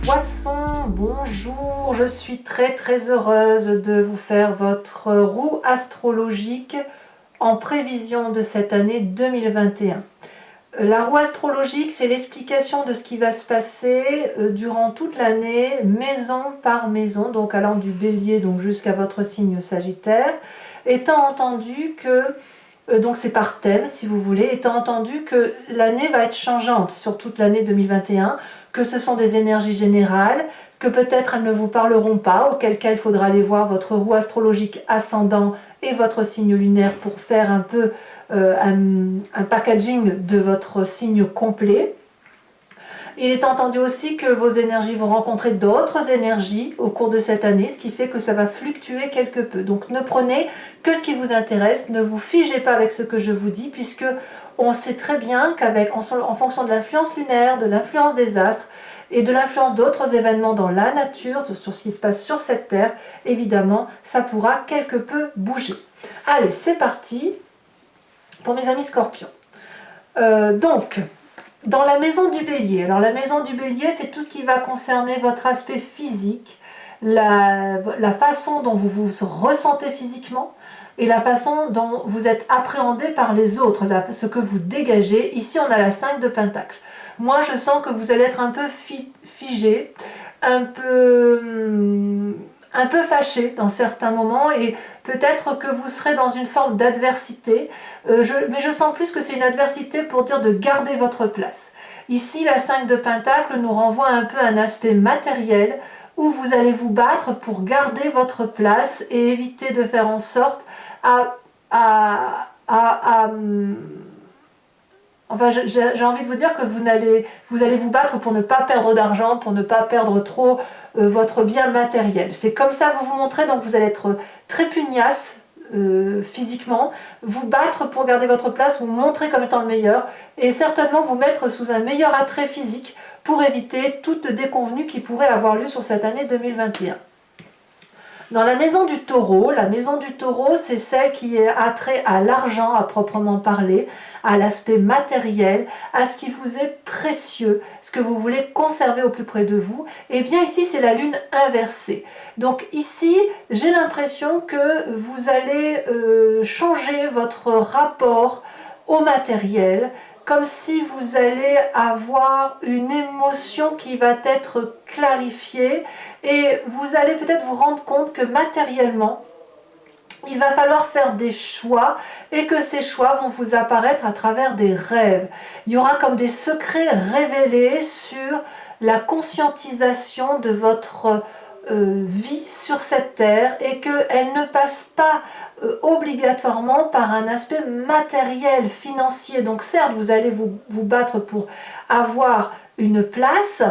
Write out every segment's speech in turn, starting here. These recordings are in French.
Poissons, bonjour, je suis très heureuse de vous faire votre roue astrologique en prévision de cette année 2021. La roue astrologique, c'est l'explication de ce qui va se passer durant toute l'année, maison par maison, donc allant du bélier donc jusqu'à votre signe sagittaire, étant entendu que donc c'est par thème si vous voulez, étant entendu que l'année va être changeante sur toute l'année 2021, que ce sont des énergies générales, que peut-être elles ne vous parleront pas, auquel cas il faudra aller voir votre roue astrologique ascendant et votre signe lunaire pour faire un peu un packaging de votre signe complet. Il est entendu aussi que vos énergies vont rencontrer d'autres énergies au cours de cette année, ce qui fait que ça va fluctuer quelque peu. Donc ne prenez que ce qui vous intéresse, ne vous figez pas avec ce que je vous dis, puisque on sait très bien en fonction de l'influence lunaire, de l'influence des astres et de l'influence d'autres événements dans la nature, sur ce qui se passe sur cette terre, évidemment, ça pourra quelque peu bouger. Allez, c'est parti pour mes amis scorpions. Donc, dans la maison du bélier, alors la maison du bélier, c'est tout ce qui va concerner votre aspect physique, la façon dont vous vous ressentez physiquement et la façon dont vous êtes appréhendé par les autres, ce que vous dégagez. Ici, on a la 5 de Pentacle. Moi, je sens que vous allez être un peu figé, un peu fâché dans certains moments et peut-être que vous serez dans une forme d'adversité, mais je sens plus que c'est une adversité pour dire de garder votre place. Ici, la 5 de Pentacle nous renvoie un peu à un aspect matériel où vous allez vous battre pour garder votre place et éviter de faire en sorte enfin, j'ai envie de vous dire que vous allez vous battre pour ne pas perdre d'argent, pour ne pas perdre trop votre bien matériel. C'est comme ça que vous vous montrez, donc vous allez être très pugnace physiquement, vous battre pour garder votre place, vous montrer comme étant le meilleur et certainement vous mettre sous un meilleur attrait physique pour éviter toute déconvenue qui pourrait avoir lieu sur cette année 2021. Dans la maison du taureau, c'est celle qui est attrait à l'argent à proprement parler, à l'aspect matériel, à ce qui vous est précieux, ce que vous voulez conserver au plus près de vous. Et bien ici, c'est la lune inversée. Donc ici, j'ai l'impression que vous allez changer votre rapport au matériel, comme si vous allez avoir une émotion qui va être clarifiée et vous allez peut-être vous rendre compte que matériellement, il va falloir faire des choix et que ces choix vont vous apparaître à travers des rêves. Il y aura comme des secrets révélés sur la conscientisation de votre vie sur cette terre et qu'elle ne passe pas obligatoirement par un aspect matériel, financier. Donc certes, vous allez vous battre pour avoir une place.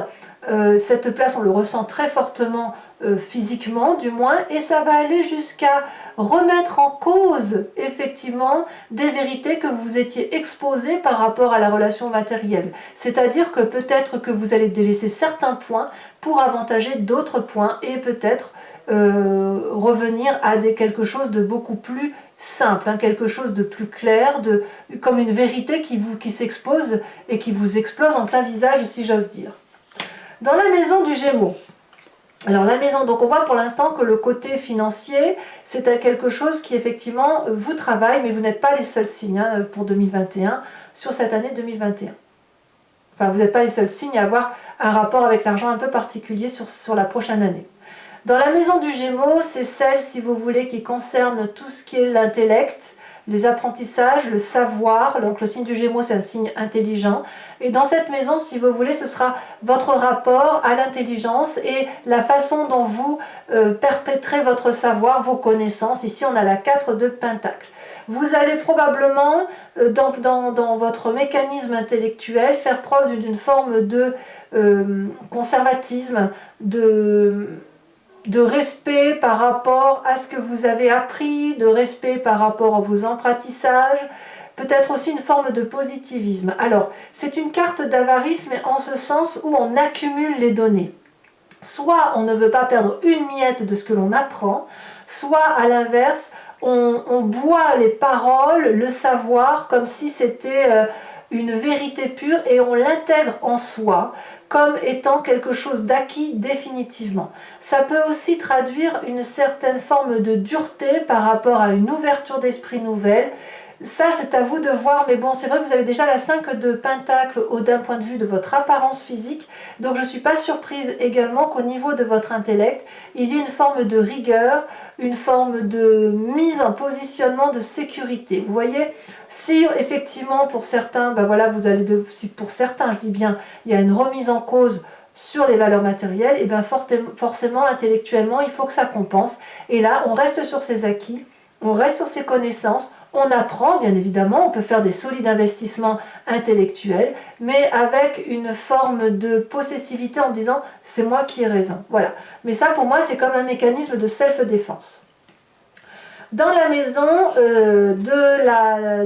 Cette place, on le ressent très fortement physiquement du moins, et ça va aller jusqu'à remettre en cause effectivement des vérités que vous étiez exposées par rapport à la relation matérielle. C'est-à-dire que peut-être que vous allez délaisser certains points pour avantager d'autres points et peut-être revenir à quelque chose de beaucoup plus simple, quelque chose de plus clair, comme une vérité qui s'expose et qui vous explose en plein visage, si j'ose dire. Dans la maison du Gémeaux, alors la maison, donc on voit pour l'instant que le côté financier, c'est quelque chose qui effectivement vous travaille, mais vous n'êtes pas les seuls signes pour 2021, sur cette année 2021. Enfin, vous n'êtes pas les seuls signes à avoir un rapport avec l'argent un peu particulier sur la prochaine année. Dans la maison du Gémeaux, c'est celle, si vous voulez, qui concerne tout ce qui est l'intellect, les apprentissages, le savoir. Donc le signe du Gémeaux, c'est un signe intelligent. Et dans cette maison, si vous voulez, ce sera votre rapport à l'intelligence et la façon dont vous perpétrez votre savoir, vos connaissances. Ici, on a la 4 de Pentacle. Vous allez probablement, dans votre mécanisme intellectuel, faire preuve d'une forme de conservatisme, de respect par rapport à ce que vous avez appris, de respect par rapport à vos apprentissages, peut-être aussi une forme de positivisme. Alors, c'est une carte d'avarice, mais en ce sens où on accumule les données. Soit on ne veut pas perdre une miette de ce que l'on apprend, soit à l'inverse, on boit les paroles, le savoir, comme si c'était une vérité pure et on l'intègre en soi comme étant quelque chose d'acquis définitivement. Ça peut aussi traduire une certaine forme de dureté par rapport à une ouverture d'esprit nouvelle. Ça, c'est à vous de voir, mais bon, c'est vrai que vous avez déjà la 5 de Pentacle d'un point de vue de votre apparence physique, donc je ne suis pas surprise également qu'au niveau de votre intellect, il y ait une forme de rigueur, une forme de mise en positionnement de sécurité. Vous voyez, si effectivement pour certains, ben voilà, si pour certains, je dis bien, il y a une remise en cause sur les valeurs matérielles, et bien forcément, intellectuellement, il faut que ça compense. Et là, on reste sur ses acquis, on reste sur ses connaissances, on apprend, bien évidemment, on peut faire des solides investissements intellectuels, mais avec une forme de possessivité en disant « c'est moi qui ai raison ». Voilà. Mais ça, pour moi, c'est comme un mécanisme de self-défense. Dans la maison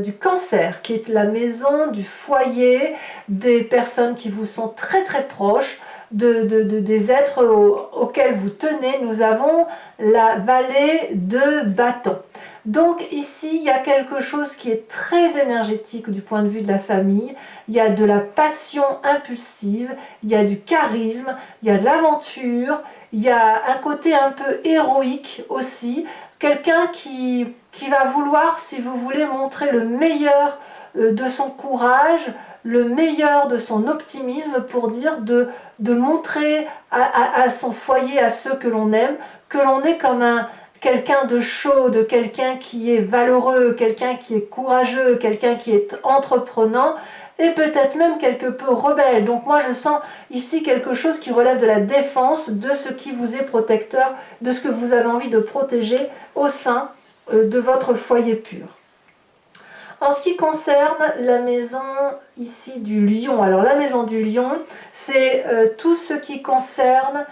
du cancer, qui est la maison du foyer, des personnes qui vous sont très très proches, des êtres auxquels vous tenez, nous avons la vallée de bâton. Donc ici, il y a quelque chose qui est très énergétique du point de vue de la famille. Il y a de la passion impulsive, il y a du charisme, il y a de l'aventure, il y a un côté un peu héroïque aussi. Quelqu'un qui va vouloir, si vous voulez, montrer le meilleur de son courage, le meilleur de son optimisme pour dire de montrer à son foyer, à ceux que l'on aime, que l'on est comme quelqu'un de chaud, de quelqu'un qui est valeureux, quelqu'un qui est courageux, quelqu'un qui est entreprenant et peut-être même quelque peu rebelle. Donc moi je sens ici quelque chose qui relève de la défense, de ce qui vous est protecteur, de ce que vous avez envie de protéger au sein de votre foyer pur. En ce qui concerne la maison ici du lion, alors la maison du lion, c'est tout ce qui concerne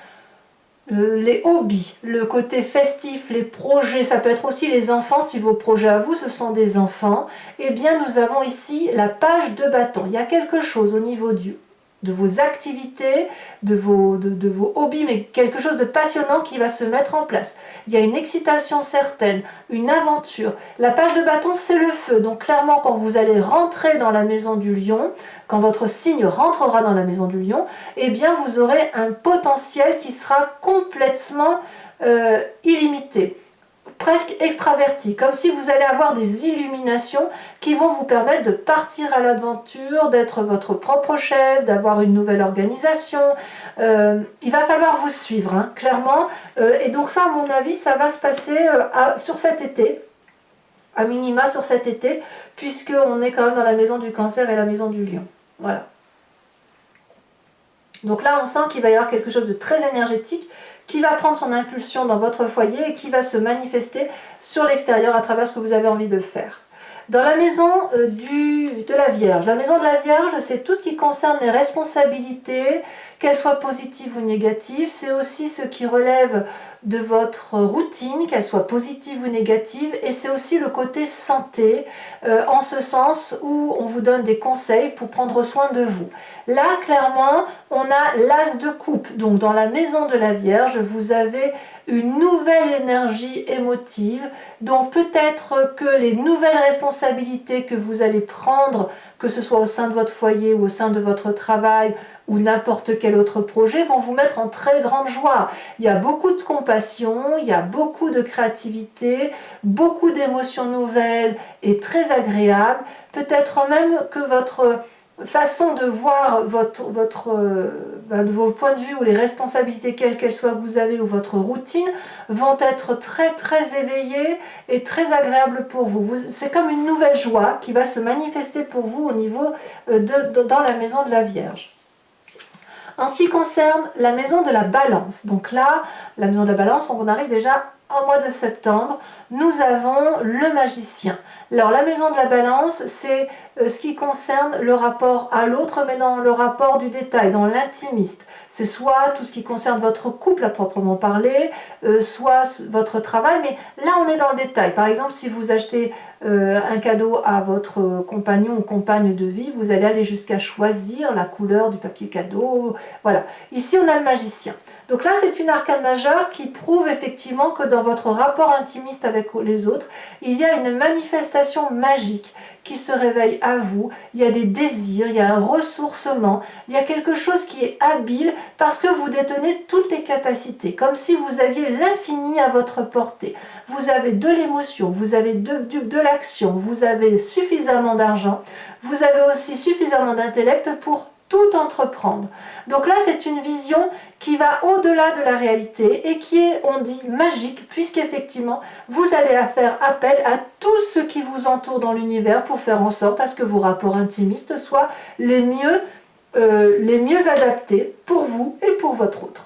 les hobbies, le côté festif, les projets, ça peut être aussi les enfants, si vos projets à vous, ce sont des enfants, eh bien nous avons ici la page de bâton. Il y a quelque chose au niveau de vos activités, de vos hobbies, mais quelque chose de passionnant qui va se mettre en place. Il y a une excitation certaine, une aventure. La page de bâton, c'est le feu. Donc clairement, quand vous allez rentrer dans la maison du lion, quand votre signe rentrera dans la maison du lion, eh bien vous aurez un potentiel qui sera complètement illimité, presque extraverti, comme si vous allez avoir des illuminations qui vont vous permettre de partir à l'aventure, d'être votre propre chef, d'avoir une nouvelle organisation. Il va falloir vous suivre, hein, clairement. Et donc ça, à mon avis, ça va se passer sur cet été, à minima sur cet été, puisqu'on est quand même dans la maison du cancer et la maison du lion. Voilà. Donc là, on sent qu'il va y avoir quelque chose de très énergétique qui va prendre son impulsion dans votre foyer et qui va se manifester sur l'extérieur à travers ce que vous avez envie de faire. Dans la maison de la Vierge, c'est tout ce qui concerne les responsabilités, qu'elles soient positives ou négatives. C'est aussi ce qui relève de votre routine, qu'elle soit positive ou négative. Et c'est aussi le côté santé, en ce sens où on vous donne des conseils pour prendre soin de vous. Là, clairement, on a l'as de coupe. Donc, dans la maison de la Vierge, vous avez une nouvelle énergie émotive. Donc, peut-être que les nouvelles responsabilités que vous allez prendre, que ce soit au sein de votre foyer ou au sein de votre travail ou n'importe quel autre projet, vont vous mettre en très grande joie. Il y a beaucoup de compassion, il y a beaucoup de créativité, beaucoup d'émotions nouvelles et très agréables. Peut-être même que votre façon de voir de vos points de vue ou les responsabilités quelles qu'elles soient que vous avez ou votre routine vont être très très éveillées et très agréables pour vous. C'est comme une nouvelle joie qui va se manifester pour vous au niveau dans la maison de la Vierge. En ce qui concerne la maison de la Balance, donc là, la maison de la Balance, on arrive déjà en mois de septembre, nous avons le magicien. Alors la maison de la Balance, c'est ce qui concerne le rapport à l'autre, mais dans le rapport du détail, dans l'intimiste. C'est soit tout ce qui concerne votre couple à proprement parler, soit votre travail, mais là on est dans le détail. Par exemple, si vous achetez un cadeau à votre compagnon ou compagne de vie, vous allez aller jusqu'à choisir la couleur du papier cadeau. Voilà. Ici on a le magicien. Donc là c'est une arcane majeure qui prouve effectivement que dans dans votre rapport intimiste avec les autres, il y a une manifestation magique qui se réveille à vous, il y a des désirs, il y a un ressourcement, il y a quelque chose qui est habile parce que vous détenez toutes les capacités, comme si vous aviez l'infini à votre portée. Vous avez de l'émotion, vous avez de l'action, vous avez suffisamment d'argent, vous avez aussi suffisamment d'intellect pour tout entreprendre. Donc là, c'est une vision qui va au-delà de la réalité et qui est, on dit, magique, puisqu'effectivement, vous allez faire appel à tout ce qui vous entoure dans l'univers pour faire en sorte à ce que vos rapports intimistes soient les mieux adaptés pour vous et pour votre autre.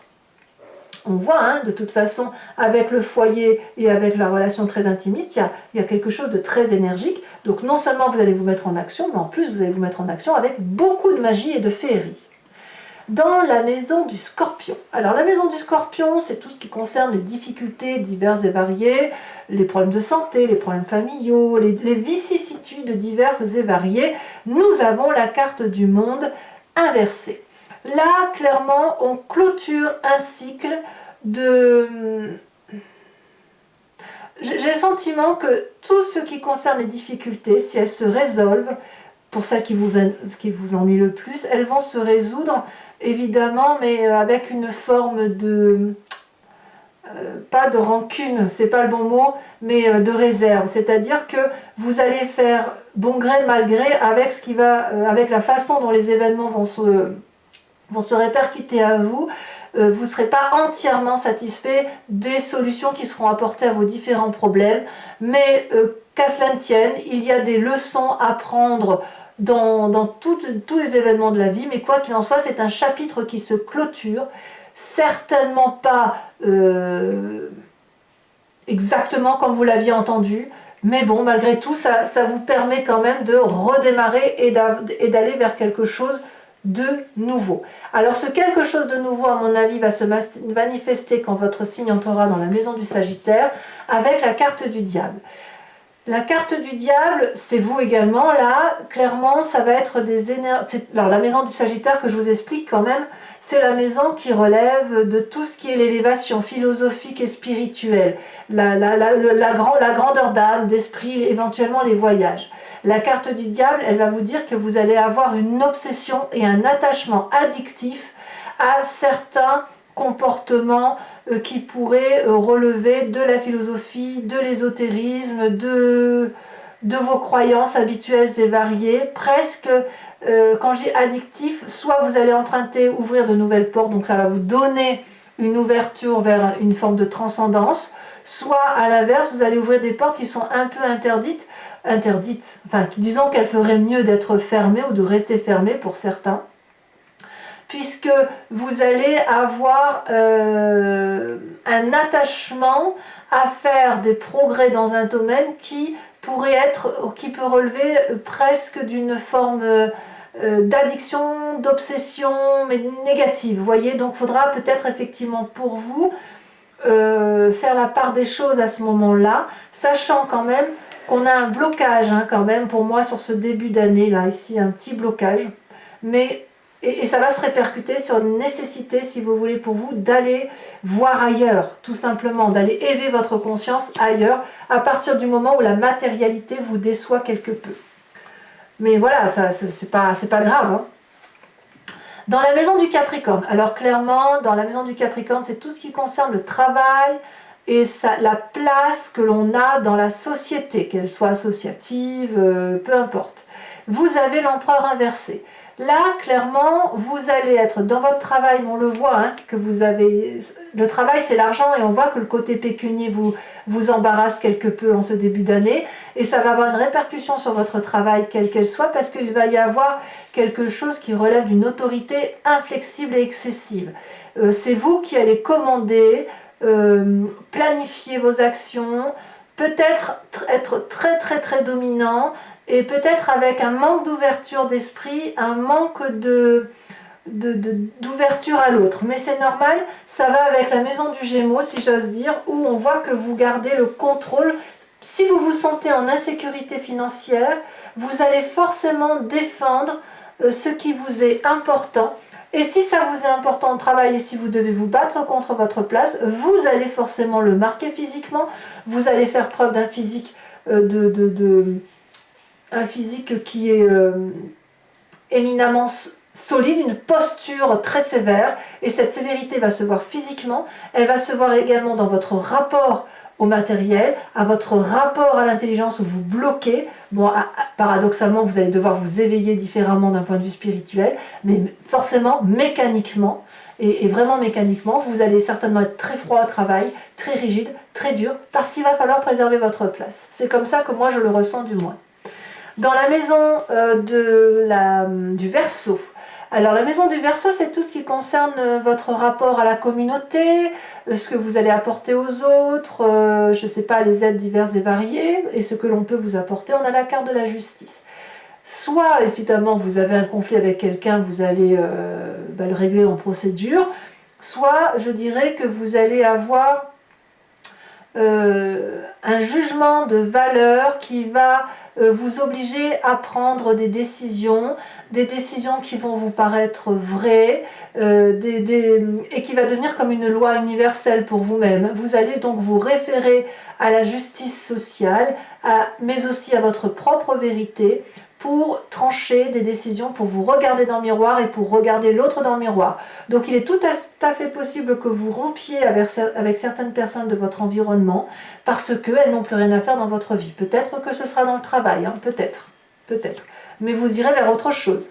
On voit, hein, de toute façon, avec le foyer et avec la relation très intimiste, il y a quelque chose de très énergique. Donc non seulement vous allez vous mettre en action, mais en plus vous allez vous mettre en action avec beaucoup de magie et de féerie. Dans la maison du Scorpion. Alors la maison du Scorpion, c'est tout ce qui concerne les difficultés diverses et variées, les problèmes de santé, les problèmes familiaux, les vicissitudes diverses et variées. Nous avons la carte du monde inversée. Là, clairement, on clôture un cycle de... J'ai le sentiment que tout ce qui concerne les difficultés, si elles se résolvent, pour celles qui vous ennuient le plus, elles vont se résoudre, évidemment, mais avec une forme de... pas de rancune, c'est pas le bon mot, mais de réserve. C'est-à-dire que vous allez faire bon gré, mal gré avec, avec la façon dont les événements vont se répercuter à vous. Vous ne serez pas entièrement satisfait des solutions qui seront apportées à vos différents problèmes, mais qu'à cela ne tienne, il y a des leçons à prendre dans tous les événements de la vie, mais quoi qu'il en soit, c'est un chapitre qui se clôture, certainement pas exactement comme vous l'aviez entendu, mais bon, malgré tout, ça vous permet quand même de redémarrer et d'aller vers quelque chose de nouveau. Alors ce quelque chose de nouveau, à mon avis, va se manifester quand votre signe entrera dans la maison du Sagittaire avec la carte du diable. La carte du diable, c'est vous également. Là, clairement, ça va être des énergies. Alors la maison du Sagittaire que je vous explique quand même, c'est la maison qui relève de tout ce qui est l'élévation philosophique et spirituelle, la grandeur d'âme, d'esprit, éventuellement les voyages. La carte du diable, elle va vous dire que vous allez avoir une obsession et un attachement addictif à certains comportements qui pourraient relever de la philosophie, de l'ésotérisme, de vos croyances habituelles et variées, presque, quand je dis addictif, soit vous allez ouvrir de nouvelles portes, donc ça va vous donner une ouverture vers une forme de transcendance, soit à l'inverse, vous allez ouvrir des portes qui sont un peu interdites, enfin disons qu'elles feraient mieux d'être fermées ou de rester fermées pour certains, puisque vous allez avoir un attachement à faire des progrès dans un domaine qui peut relever presque d'une forme d'addiction, d'obsession, mais négative. Vous voyez, donc il faudra peut-être effectivement pour vous faire la part des choses à ce moment-là, sachant quand même qu'on a un blocage, hein, quand même, pour moi, sur ce début d'année, là, ici, un petit blocage, mais... Et ça va se répercuter sur une nécessité, si vous voulez, pour vous, d'aller voir ailleurs, tout simplement, d'aller élever votre conscience ailleurs, à partir du moment où la matérialité vous déçoit quelque peu. Mais voilà, c'est pas grave. Hein. Dans la maison du Capricorne, alors clairement, dans la maison du Capricorne, c'est tout ce qui concerne le travail et la place que l'on a dans la société, qu'elle soit associative, peu importe. Vous avez l'empereur inversé. Là, clairement, vous allez être dans votre travail, on le voit, hein, que vous avez... Le travail, c'est l'argent, et on voit que le côté pécunier vous embarrasse quelque peu en ce début d'année, et ça va avoir une répercussion sur votre travail, quelle qu'elle soit, parce qu'il va y avoir quelque chose qui relève d'une autorité inflexible et excessive. C'est vous qui allez commander, planifier vos actions, peut-être être très très très dominant, et peut-être avec un manque d'ouverture d'esprit, un manque d'ouverture à l'autre. Mais c'est normal, ça va avec la maison du Gémeaux, si j'ose dire, où on voit que vous gardez le contrôle. Si vous vous sentez en insécurité financière, vous allez forcément défendre ce qui vous est important. Et si ça vous est important de travailler, si vous devez vous battre contre votre place, vous allez forcément le marquer physiquement, vous allez faire preuve d'un physique, un physique qui est éminemment solide, une posture très sévère, et cette sévérité va se voir physiquement, elle va se voir également dans votre rapport au matériel, à votre rapport à l'intelligence où vous bloquez. Bon, paradoxalement, vous allez devoir vous éveiller différemment d'un point de vue spirituel, mais forcément, mécaniquement, et vraiment mécaniquement, vous allez certainement être très froid au travail, très rigide, très dur, parce qu'il va falloir préserver votre place. C'est comme ça que moi je le ressens du moins. Dans la maison du Verseau, alors la maison du Verseau, c'est tout ce qui concerne votre rapport à la communauté, ce que vous allez apporter aux autres, je ne sais pas, les aides diverses et variées, et ce que l'on peut vous apporter. On a la carte de la justice. Soit, évidemment, vous avez un conflit avec quelqu'un, vous allez le régler en procédure, soit, je dirais que vous allez avoir un jugement de valeur qui va vous obliger à prendre des décisions qui vont vous paraître vraies et qui va devenir comme une loi universelle pour vous-même. Vous allez donc vous référer à la justice sociale, mais aussi à votre propre vérité, pour trancher des décisions, pour vous regarder dans le miroir et pour regarder l'autre dans le miroir. Donc il est tout à fait possible que vous rompiez avec certaines personnes de votre environnement parce qu'elles n'ont plus rien à faire dans votre vie. Peut-être que ce sera dans le travail, hein, peut-être. Mais vous irez vers autre chose.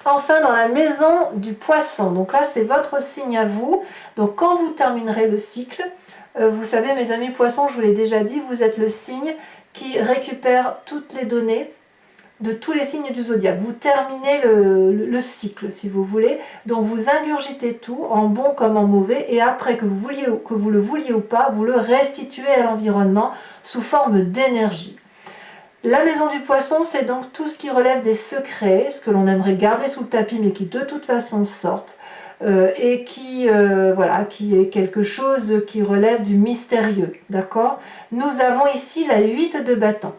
Enfin, dans la maison du Poisson, donc là c'est votre signe à vous. Donc quand vous terminerez le cycle, vous savez mes amis Poissons, je vous l'ai déjà dit, vous êtes le signe qui récupère toutes les données de tous les signes du zodiaque. Vous terminez le cycle, si vous voulez. Donc vous ingurgitez tout, en bon comme en mauvais, et après, que vous le vouliez ou pas, vous le restituez à l'environnement sous forme d'énergie. La maison du Poisson, c'est donc tout ce qui relève des secrets, ce que l'on aimerait garder sous le tapis, mais qui de toute façon sortent, et qui est quelque chose qui relève du mystérieux. D'accord ? Nous avons ici la 8 de bâton.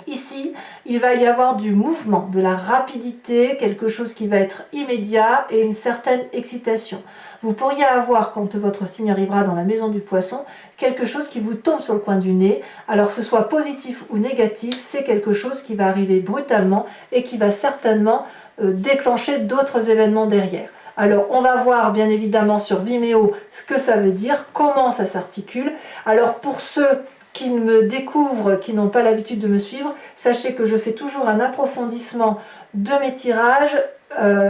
Ici, il va y avoir du mouvement, de la rapidité, quelque chose qui va être immédiat et une certaine excitation. Vous pourriez avoir, quand votre signe arrivera dans la maison du Poisson, quelque chose qui vous tombe sur le coin du nez. Alors que ce soit positif ou négatif, c'est quelque chose qui va arriver brutalement et qui va certainement déclencher d'autres événements derrière. Alors on va voir bien évidemment sur Vimeo ce que ça veut dire, comment ça s'articule. Alors pour ceux qui me découvrent, qui n'ont pas l'habitude de me suivre, sachez que je fais toujours un approfondissement de mes tirages.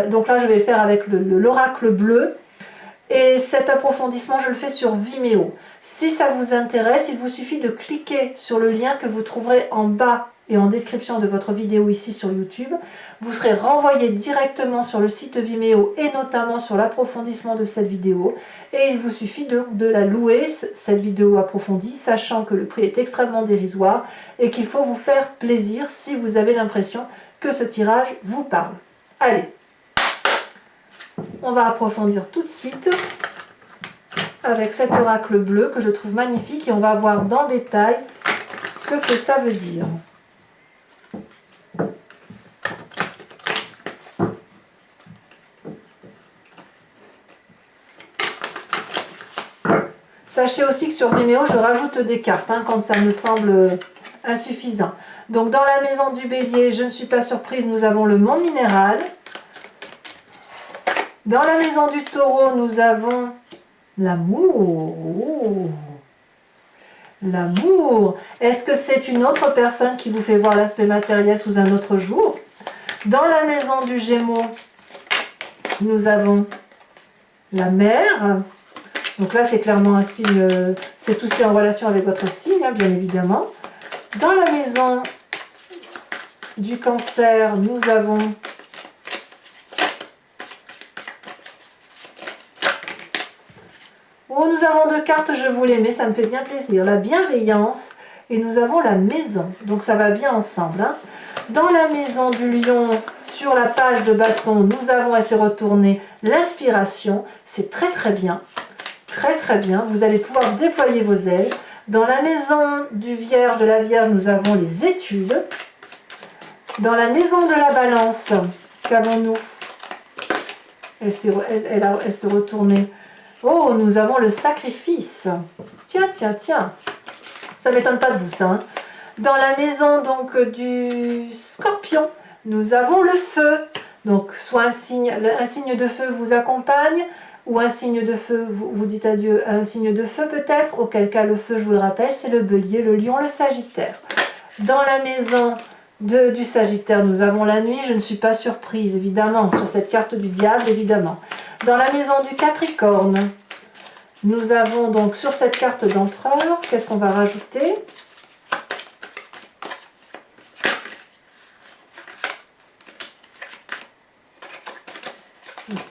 Donc là, je vais le faire avec l'oracle bleu. Et cet approfondissement, je le fais sur Vimeo. Si ça vous intéresse, il vous suffit de cliquer sur le lien que vous trouverez en bas et en description de votre vidéo ici sur YouTube. Vous serez renvoyé directement sur le site Vimeo et notamment sur l'approfondissement de cette vidéo. Et il vous suffit de la louer, cette vidéo approfondie, sachant que le prix est extrêmement dérisoire et qu'il faut vous faire plaisir si vous avez l'impression que ce tirage vous parle. Allez, on va approfondir tout de suite avec cet oracle bleu que je trouve magnifique et on va voir dans le détail ce que ça veut dire. Sachez aussi que sur Vimeo, je rajoute des cartes quand ça me semble insuffisant. Donc dans la maison du Bélier, je ne suis pas surprise, nous avons le monde minéral. Dans la maison du Taureau, nous avons l'amour. Oh. L'amour. Est-ce que c'est une autre personne qui vous fait voir l'aspect matériel sous un autre jour? Dans la maison du Gémeaux, nous avons la mer. Donc là, c'est clairement un signe, c'est tout ce qui est en relation avec votre signe, bien évidemment. Dans la maison du Cancer, nous avons nous avons deux cartes, je vous les mets, ça me fait bien plaisir. La bienveillance et nous avons la maison. Donc ça va bien ensemble. Dans la maison du Lion, sur la page de bâton, nous avons, elle s'est retournée, l'inspiration. C'est très très bien. Très très bien. Vous allez pouvoir déployer vos ailes. Dans la maison du Vierge, de la Vierge, nous avons les études. Dans la maison de la Balance, qu'avons-nous? Elle s'est retournée. Oh, nous avons le sacrifice. Tiens, tiens, tiens. Ça ne m'étonne pas de vous, ça. Hein. Dans la maison donc du scorpion, nous avons le feu. Donc, soit un signe de feu vous accompagne, ou un signe de feu, vous dites adieu à un signe de feu peut-être, auquel cas le feu, je vous le rappelle, c'est le bélier, le lion, le sagittaire. Dans la maison du sagittaire, nous avons la nuit, je ne suis pas surprise, évidemment, sur cette carte du diable, évidemment. Dans la maison du capricorne, nous avons donc sur cette carte d'empereur, qu'est-ce qu'on va rajouter ?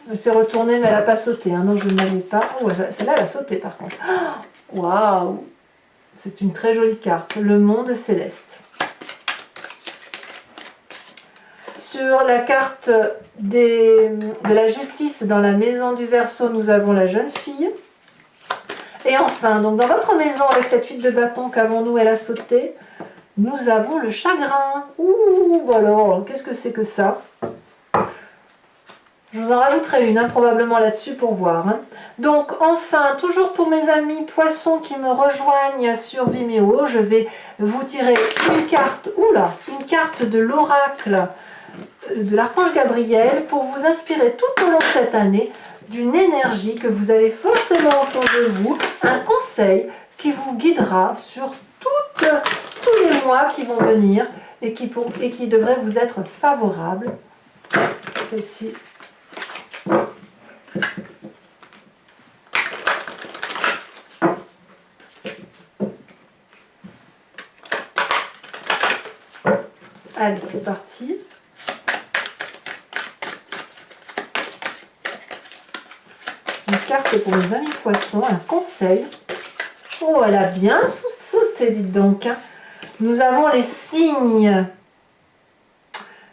Elle s'est retournée, mais elle n'a pas sauté. Hein. Non, je ne l'avais pas. Oh, celle-là, elle a sauté par contre. Waouh! C'est une très jolie carte. Le monde céleste. Sur la carte de la justice dans la maison du Verseau, nous avons la jeune fille. Et enfin, donc dans votre maison, avec cette 8 de bâton qu'avons-nous, elle a sauté, nous avons le chagrin. Ouh, alors, qu'est-ce que c'est que ça? Je vous en rajouterai une, hein, probablement là-dessus pour voir. Hein. Donc, enfin, toujours pour mes amis poissons qui me rejoignent sur Vimeo, je vais vous tirer une carte, une carte de l'oracle de l'archange Gabriel pour vous inspirer tout au long de cette année d'une énergie que vous avez forcément au fond de vous, un conseil qui vous guidera sur tous les mois qui vont venir et qui devrait vous être favorable. Celle-ci. Allez, c'est parti. Une carte pour mes amis poissons, un conseil. Oh, elle a bien sauté, dites donc. Hein. Nous avons les signes.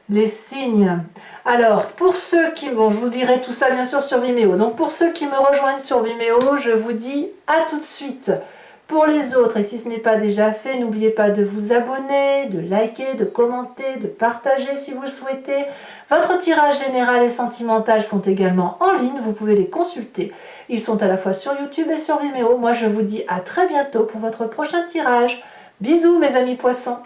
Les signes. Alors, pour ceux qui... Bon, je vous dirai tout ça bien sûr sur Vimeo. Donc, pour ceux qui me rejoignent sur Vimeo, je vous dis à tout de suite. Pour les autres, et si ce n'est pas déjà fait, n'oubliez pas de vous abonner, de liker, de commenter, de partager si vous le souhaitez. Votre tirage général et sentimental sont également en ligne, vous pouvez les consulter. Ils sont à la fois sur YouTube et sur Vimeo. Moi, je vous dis à très bientôt pour votre prochain tirage. Bisous mes amis poissons.